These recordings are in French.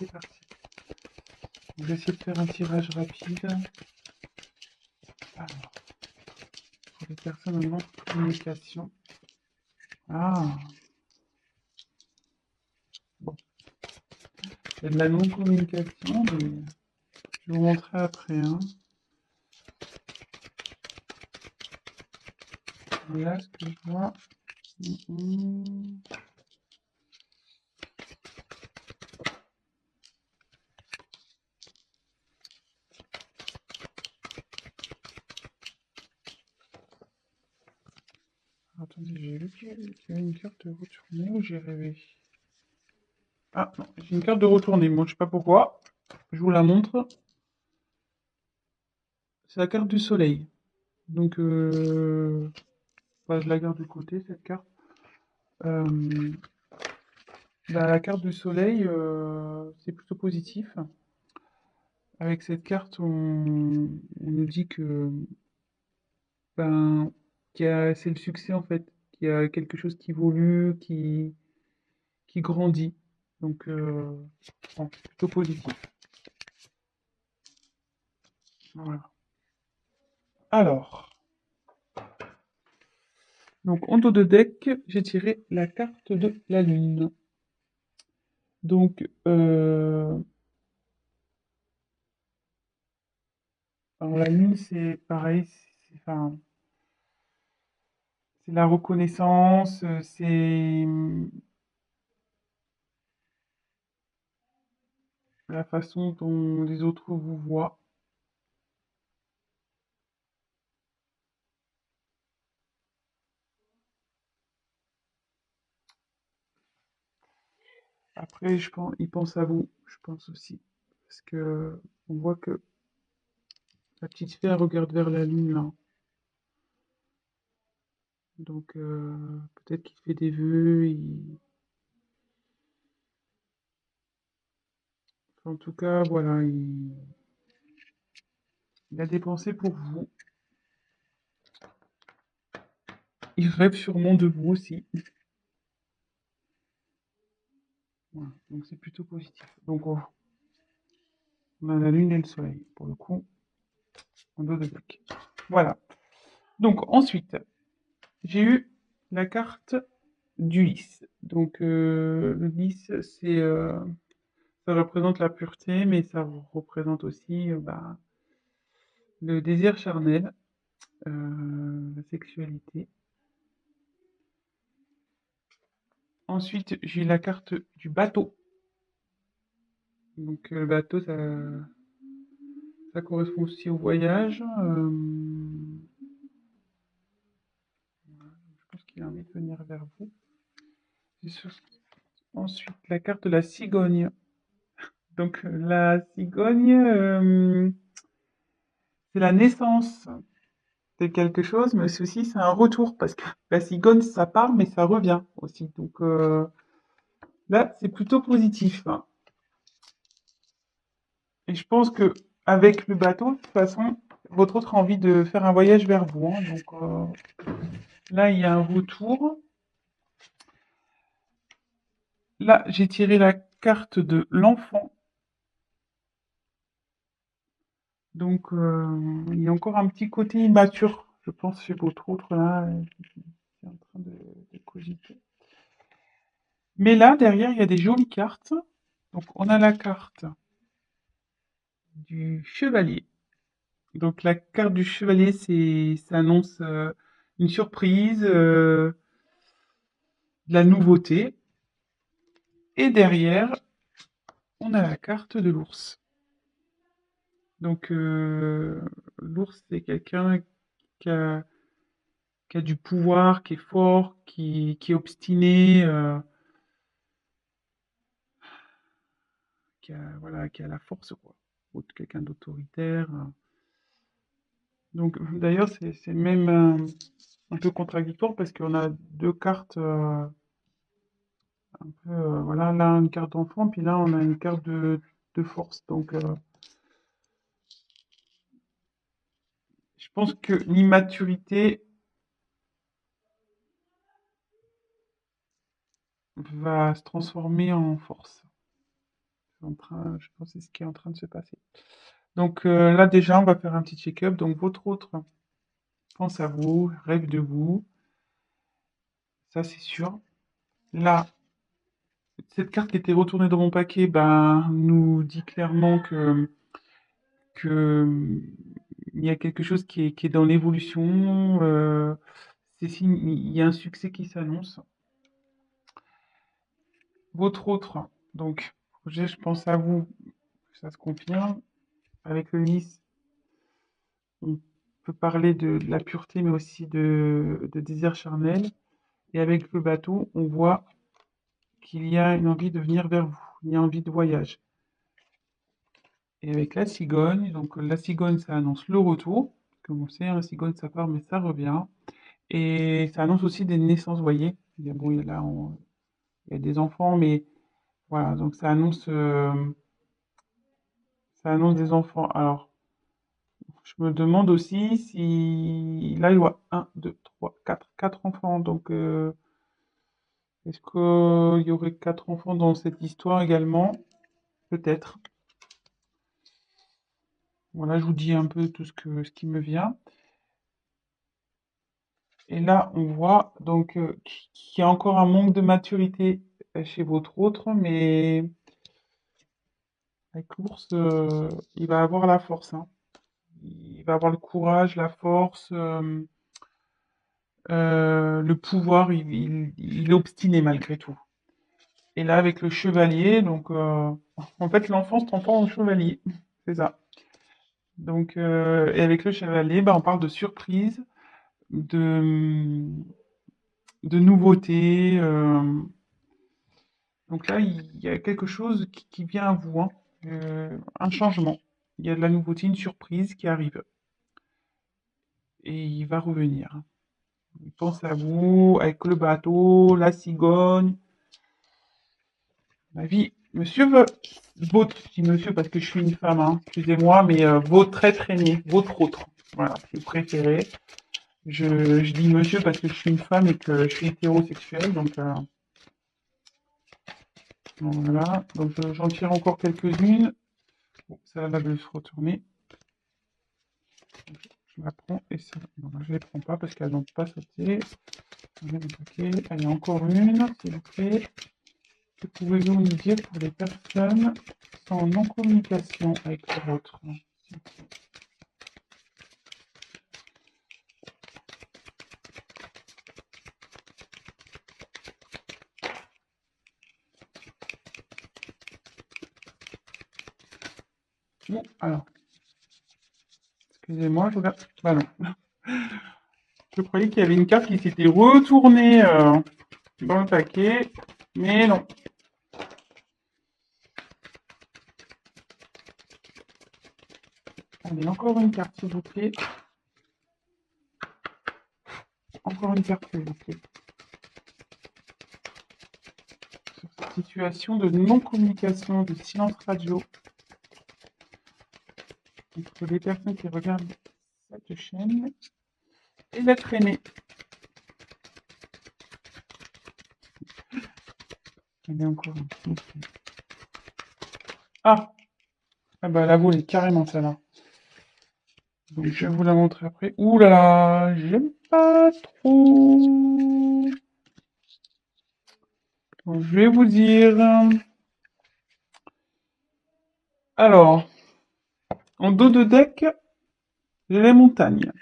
c'est parti. Je vais essayer de faire un tirage rapide. Alors, pour les personnes en non-communication. Ah, bon. Il y a de la non-communication, mais je vais vous montrer après. Hein. Là, ce que je vois... Attendez, j'ai vu qu'il y avait une carte de retournée ou j'ai rêvé? Ah, non, j'ai une carte de retournée. Moi, je sais pas pourquoi. Je vous la montre. C'est la carte du soleil. Donc, bah, je la garde de côté, cette carte. Bah, la carte du soleil, c'est plutôt positif. Avec cette carte, on nous dit que ben, c'est le succès en fait, qu'il y a quelque chose qui évolue, qui grandit. Donc, bon, plutôt positif. Voilà. Alors, donc en dos de deck, j'ai tiré la carte de la lune. Donc, alors la lune, c'est pareil, enfin, c'est la reconnaissance, c'est la façon dont les autres vous voient. Après, je pense, ils pensent à vous, je pense aussi. Parce que on voit que la petite fille, elle regarde vers la lune, là. Donc, peut-être qu'il fait des vœux. Enfin, en tout cas, voilà, il a des pensées pour vous. Il rêve sûrement de vous aussi. Voilà, donc c'est plutôt positif. Donc, on a la lune et le soleil, pour le coup, en dos de deck. Voilà. Donc, ensuite, j'ai eu la carte du lys. Donc, le lys, ça représente la pureté, mais ça représente aussi bah, le désir charnel, la sexualité. Ensuite, j'ai eu la carte du bateau. Donc, le bateau, ça correspond aussi au voyage. Je pense qu'il a envie de venir vers vous. Ensuite, la carte de la cigogne. Donc, la cigogne, c'est la naissance de quelque chose, mais aussi c'est un retour, parce que la cigogne, ça part, mais ça revient aussi. Donc, là, c'est plutôt positif. Hein. Et je pense que avec le bateau, de toute façon, votre autre a envie de faire un voyage vers vous. Hein. Donc, là, il y a un retour. Là, j'ai tiré la carte de l'enfant. Donc, il y a encore un petit côté immature, je pense, chez votre autre, là, qui est en train de cogiter. Mais là, derrière, il y a des jolies cartes. Donc, on a la carte du chevalier. Donc, la carte du chevalier, ça annonce une surprise, de la nouveauté. Et derrière, on a la carte de l'ours. Donc, l'ours, c'est quelqu'un qui a, qui a du pouvoir, qui est fort, qui est obstiné, voilà, qui a la force, quoi. Ou quelqu'un d'autoritaire. Donc, d'ailleurs, c'est même un peu contradictoire parce qu'on a deux cartes, un peu, voilà, là, une carte d'enfant, puis là, on a une carte de force. Donc, je pense que l'immaturité va se transformer en force. Je pense que c'est ce qui est en train de se passer. Donc là déjà, on va faire un petit check-up. Donc votre autre pense à vous, rêve de vous, ça c'est sûr. Là, cette carte qui était retournée dans mon paquet, ben, nous dit clairement que il y a quelque chose qui est dans l'évolution. Il y a un succès qui s'annonce. Votre autre, donc, projet, je pense à vous, ça se confirme. Avec le lys, on peut parler de la pureté, mais aussi de désir charnel. Et avec le bateau, on voit qu'il y a une envie de venir vers vous, il y a envie de voyage. Et avec la cigogne, donc la cigogne, ça annonce le retour. Comme on sait, la cigogne, ça part, mais ça revient. Et ça annonce aussi des naissances, vous voyez. Bon, il y a des enfants, mais voilà, donc ça annonce des enfants. Alors, je me demande aussi si là, il y a un, 2, 3, 4 enfants. Donc, est-ce qu'il y aurait 4 enfants dans cette histoire également? Peut-être. Voilà, je vous dis un peu tout ce qui me vient. Et là, on voit donc qu'il y a encore un manque de maturité chez votre autre, mais avec l'ours, il va avoir la force, hein. Il va avoir le courage, la force, le pouvoir. Il est obstiné malgré tout. Et là, avec le chevalier, donc en fait, l'enfant se transforme en chevalier. C'est ça. Donc, et avec le chevalier, bah, on parle de surprise, de, de nouveauté. Donc là, il y a quelque chose qui vient à vous, hein. Un changement. Il y a de la nouveauté, une surprise qui arrive. Et il va revenir. Il pense à vous, avec le bateau, la cigogne. Ma vie, monsieur votre, je dis monsieur parce que je suis une femme, hein, excusez-moi, mais votre être aimé, votre autre. Voilà, si vous préférez. Je dis monsieur parce que je suis une femme et que je suis hétérosexuel, donc voilà. Donc j'en tire encore quelques-unes. Bon, ça va se retourner. Je la prends et ça. Non, je ne les prends pas parce qu'elles n'ont pas sauté. Allez, encore une, s'il vous plaît. Que pouvez-vous nous dire pour les personnes qui sont en non-communication avec l'autre? Bon, alors, excusez-moi, je regarde. Bah non. Je croyais qu'il y avait une carte qui s'était retournée dans le paquet, mais non. Allez, encore une carte, s'il vous plaît. Encore une carte, s'il vous plaît. Sur cette situation de non-communication, de silence radio entre les personnes qui regardent cette chaîne et l'être aimé. Allez, encore une, s'il vous plaît. Ah! Ah bah la voile est carrément celle-là. Donc je vais vous la montrer après. Ouh là là, j'aime pas trop. Donc, je vais vous dire. Alors, en dos de deck, j'ai les montagnes.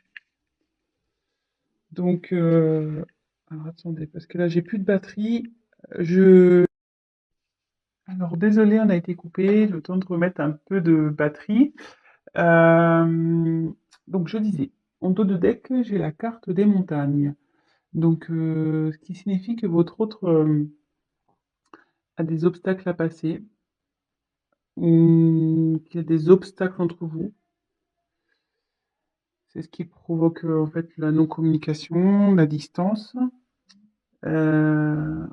Donc, alors attendez, parce que là j'ai plus de batterie. Je. Alors désolé, on a été coupé. Le temps de remettre un peu de batterie. Euh, Donc je disais, en dos de deck, j'ai la carte des montagnes. Donc, ce qui signifie que votre autre a des obstacles à passer, ou qu'il y a des obstacles entre vous. C'est ce qui provoque en fait la non-communication, la distance. Euh,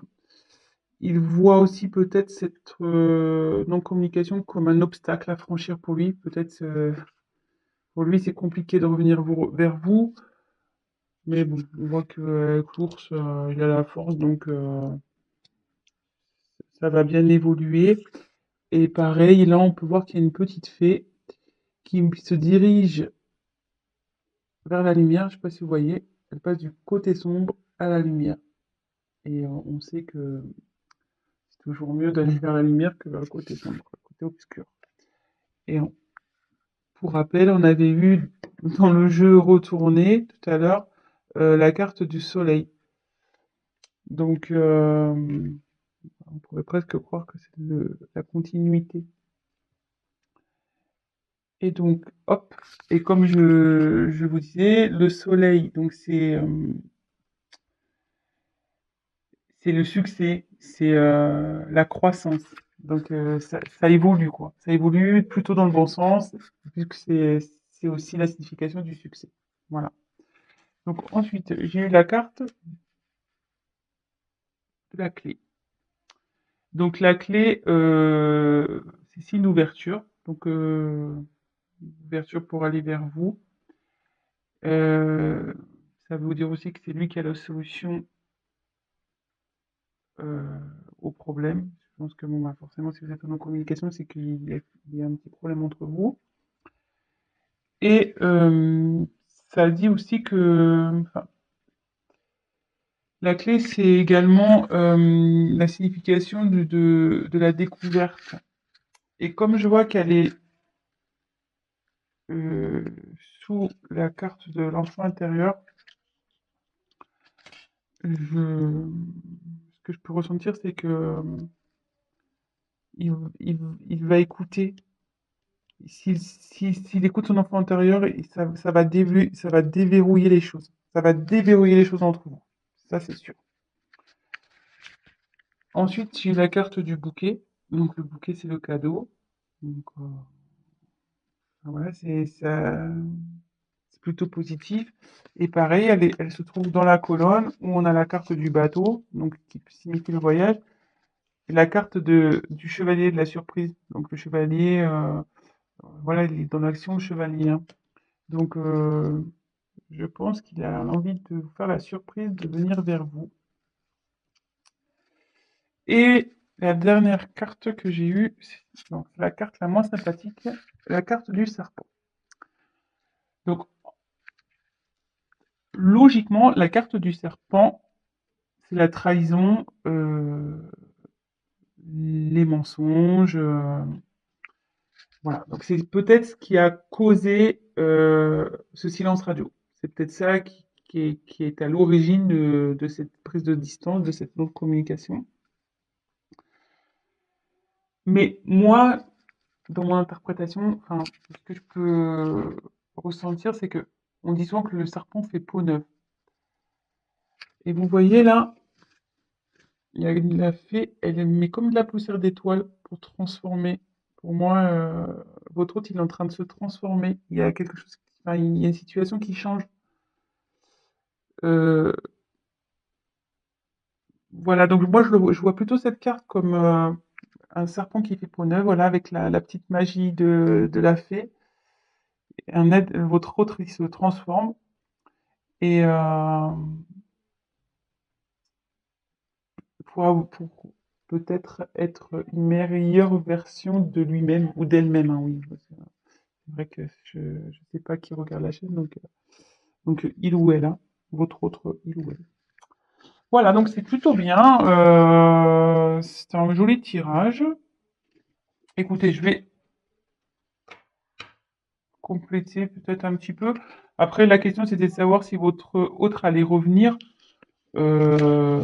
il voit aussi peut-être cette non-communication comme un obstacle à franchir pour lui. Peut-être pour lui c'est compliqué de revenir vers vous, mais bon, on voit qu'avec l'ours, il a la force, donc ça va bien évoluer. Et pareil, là, on peut voir qu'il y a une petite fée qui se dirige vers la lumière. Je sais pas si vous voyez, elle passe du côté sombre à la lumière. Et on sait que c'est toujours mieux d'aller vers la lumière que vers le côté sombre, le côté obscur. Et pour rappel, on avait vu dans le jeu retourné tout à l'heure la carte du soleil. Donc, on pourrait presque croire que c'est la continuité. Et donc, hop, et comme je vous disais, le soleil, donc c'est le succès, c'est la croissance. Donc, ça évolue, quoi. Ça évolue plutôt dans le bon sens, puisque c'est aussi la signification du succès. Voilà. Donc, ensuite, j'ai eu la carte de la clé. Donc, la clé, c'est une ouverture. Donc, ouverture pour aller vers vous. Euh, Ça veut dire aussi que c'est lui qui a la solution euh, au problème. Je pense que bon, bah, forcément, si vous êtes en communication, c'est qu'il y a un petit problème entre vous. Et ça dit aussi que enfin, la clé, c'est également la signification de la découverte. Et comme je vois qu'elle est euh, sous la carte de l'enfant intérieur, ce que je peux ressentir, c'est que il, il- il va écouter. S'il écoute son enfant intérieur, ça va déverrouiller les choses. Ça va déverrouiller les choses entre vous. Ça, c'est sûr. Ensuite, j'ai la carte du bouquet. Donc, le bouquet, c'est le cadeau. Donc, voilà, c'est plutôt positif. Et pareil, elle se trouve dans la colonne où on a la carte du bateau, donc qui signifie le voyage, et la carte du chevalier de la surprise. Donc, le chevalier, voilà, il est dans l'action chevalier, hein. Donc, je pense qu'il a envie de vous faire la surprise de venir vers vous. Et la dernière carte que j'ai eue, c'est la carte la moins sympathique, la carte du serpent. Donc, logiquement, la carte du serpent, c'est la trahison, les mensonges. Voilà. Donc, c'est peut-être ce qui a causé ce silence radio. C'est peut-être ça qui est à l'origine de cette prise de distance, de cette non-communication. Mais moi, dans mon interprétation, enfin, ce que je peux ressentir, c'est que on dit souvent que le serpent fait peau neuve. Et vous voyez là, il y a la fée, elle met comme de la poussière d'étoile pour transformer. Pour moi, votre hôte, il est en train de se transformer. Il y a quelque chose, enfin, il y a une situation qui change. Euh, voilà, donc moi, je vois plutôt cette carte comme un serpent qui fait peau neuve, voilà, avec la petite magie de la fée. Votre autre, il se transforme. Et pour peut-être être une meilleure version de lui-même ou d'elle-même, hein, oui. C'est vrai que je ne sais pas qui regarde la chaîne, donc il ou elle, hein, votre autre il ou elle. Voilà, donc c'est plutôt bien. C'est un joli tirage. Écoutez, je vais compléter peut-être un petit peu. Après, la question c'était de savoir si votre autre allait revenir. Euh,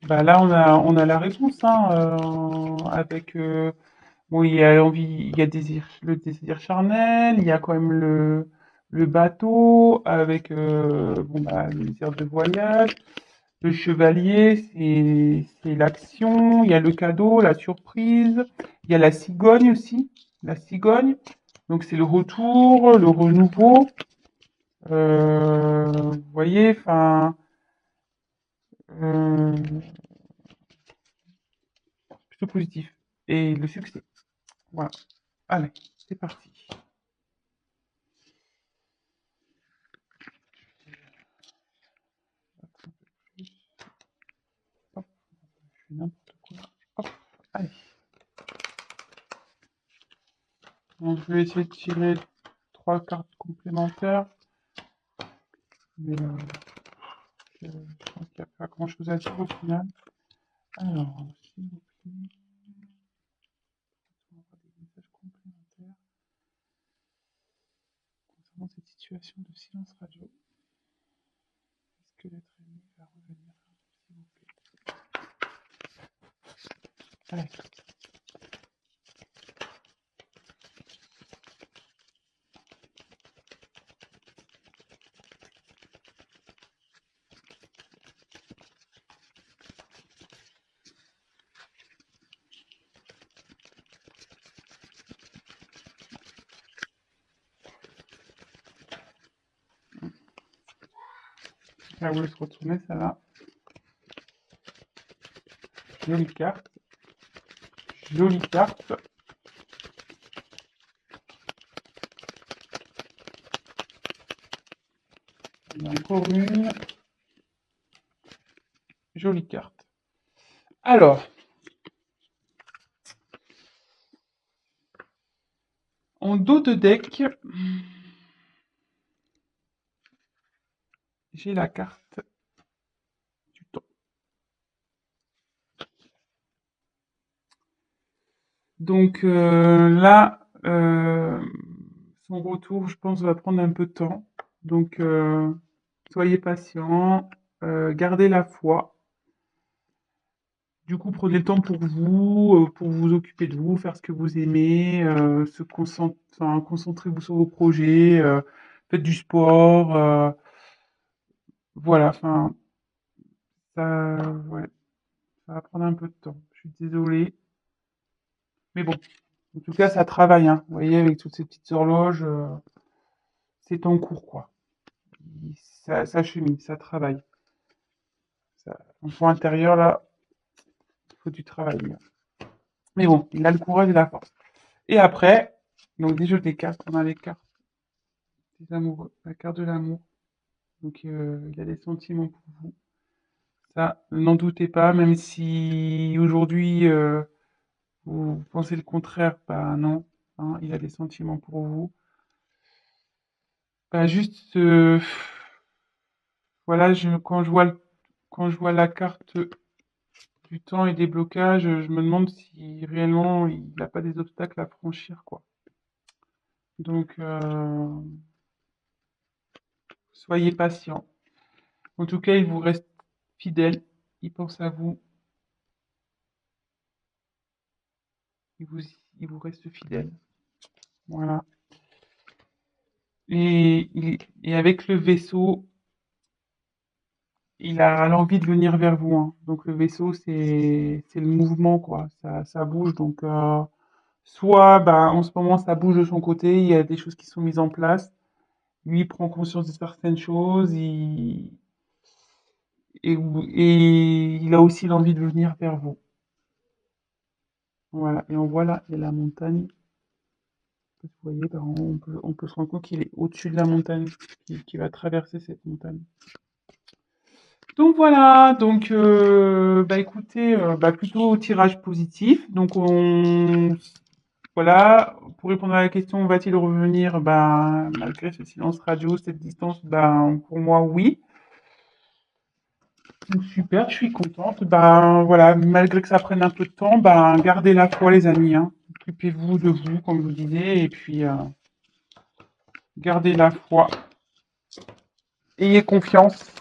Bah là, on a la réponse, hein, avec bon, il y a envie, il y a le désir charnel, il y a quand même le bateau avec bon, bah, le désir de voyage, le chevalier, c'est l'action, il y a le cadeau, la surprise, il y a la cigogne aussi, la cigogne, donc c'est le retour, le renouveau, vous voyez, enfin, euh, plutôt positif. Et le succès, voilà. Allez, c'est parti. Hop, je fais n'importe quoi. Hop, allez. Donc, je vais essayer de tirer 3 cartes complémentaires. Mais je pense qu'il n'y a pas grand-chose à dire au final. Alors, s'il vous plaît, on va avoir des messages complémentaires concernant cette situation de silence radio. Est-ce que l'être aimé va revenir, s'il vous plaît? Allez. Ça voulait se retourner, ça là. Jolie carte. Jolie carte. Il y a encore une. Jolie carte. Alors, en dos de deck, j'ai la carte du temps. Donc là, son retour, je pense, va prendre un peu de temps. Donc, soyez patient, gardez la foi. Du coup, prenez le temps pour vous occuper de vous, faire ce que vous aimez, concentrez-vous sur vos projets, faites du sport, voilà, enfin, ça, ouais, ça va prendre un peu de temps. Je suis désolée, mais bon, en tout cas, ça travaille, hein. Vous voyez, avec toutes ces petites horloges, c'est en cours, quoi. Ça chemine, ça travaille. Ça, l'enfant intérieur, là, il faut du travail. Mais bon, il a le courage et la force. Et après, donc des jeux des cartes, on a les cartes des amoureux, la carte de l'amour. Donc il a des sentiments pour vous. Ça, n'en doutez pas, même si aujourd'hui vous pensez le contraire, bah non, hein, il a des sentiments pour vous. Bah juste, voilà, quand je vois la carte du temps et des blocages, je me demande si réellement il n'a pas des obstacles à franchir, quoi. Donc, soyez patient. En tout cas, il vous reste fidèle, il pense à vous, il vous, il vous reste fidèle. Voilà. Et avec le vaisseau, il a l'envie de venir vers vous, hein. Donc le vaisseau, c'est le mouvement, quoi. Ça bouge. Donc soit bah, en ce moment, ça bouge de son côté, il y a des choses qui sont mises en place. Lui, il prend conscience de certaines choses, et il a aussi l'envie de venir vers vous. Voilà. Et on voit là, il y a la montagne. Vous voyez, bah, on peut se rendre compte qu'il est au-dessus de la montagne, qui va traverser cette montagne. Donc voilà, donc bah écoutez, bah plutôt tirage positif. Donc voilà, pour répondre à la question, va-t-il revenir? Ben malgré ce silence radio, cette distance, ben pour moi oui. Donc super, je suis contente. Ben voilà, malgré que ça prenne un peu de temps, ben gardez la foi les amis, hein. Occupez-vous de vous, comme je vous disais, et puis gardez la foi, ayez confiance.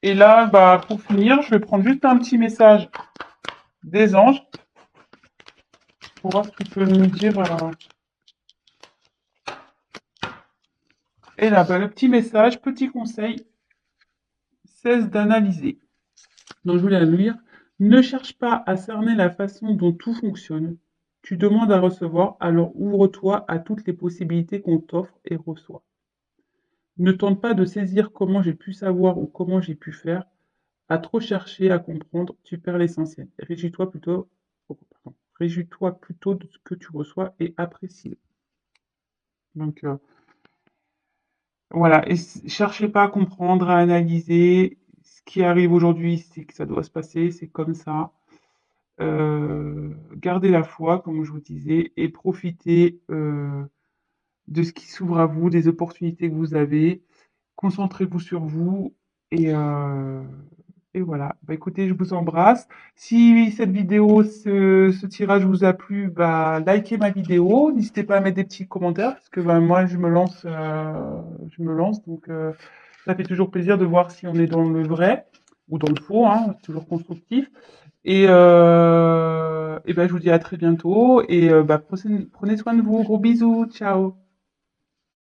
Et là, bah pour finir, je vais prendre juste un petit message des anges pour voir ce qu'ils peuvent nous dire. Et là, bah, le petit message, petit conseil, cesse d'analyser. Donc je voulais la lire. Ne cherche pas à cerner la façon dont tout fonctionne. Tu demandes à recevoir, alors ouvre-toi à toutes les possibilités qu'on t'offre et reçoit. Ne tente pas de saisir comment j'ai pu savoir ou comment j'ai pu faire. À trop chercher à comprendre, tu perds l'essentiel. Réjouis-toi plutôt de ce que tu reçois et apprécie-le. Donc voilà, et cherchez pas à comprendre, à analyser. Ce qui arrive aujourd'hui, c'est que ça doit se passer, c'est comme ça. Gardez la foi, comme je vous disais, et profitez de ce qui s'ouvre à vous, des opportunités que vous avez. Concentrez-vous sur vous et voilà. Bah, écoutez, je vous embrasse. Si cette vidéo, ce tirage vous a plu, bah, likez ma vidéo. N'hésitez pas à mettre des petits commentaires parce que bah, moi, je me lance. Donc, ça fait toujours plaisir de voir si on est dans le vrai ou dans le faux, hein, c'est toujours constructif. Et ben, je vous dis à très bientôt et bah, prenez soin de vous. Gros bisous. Ciao.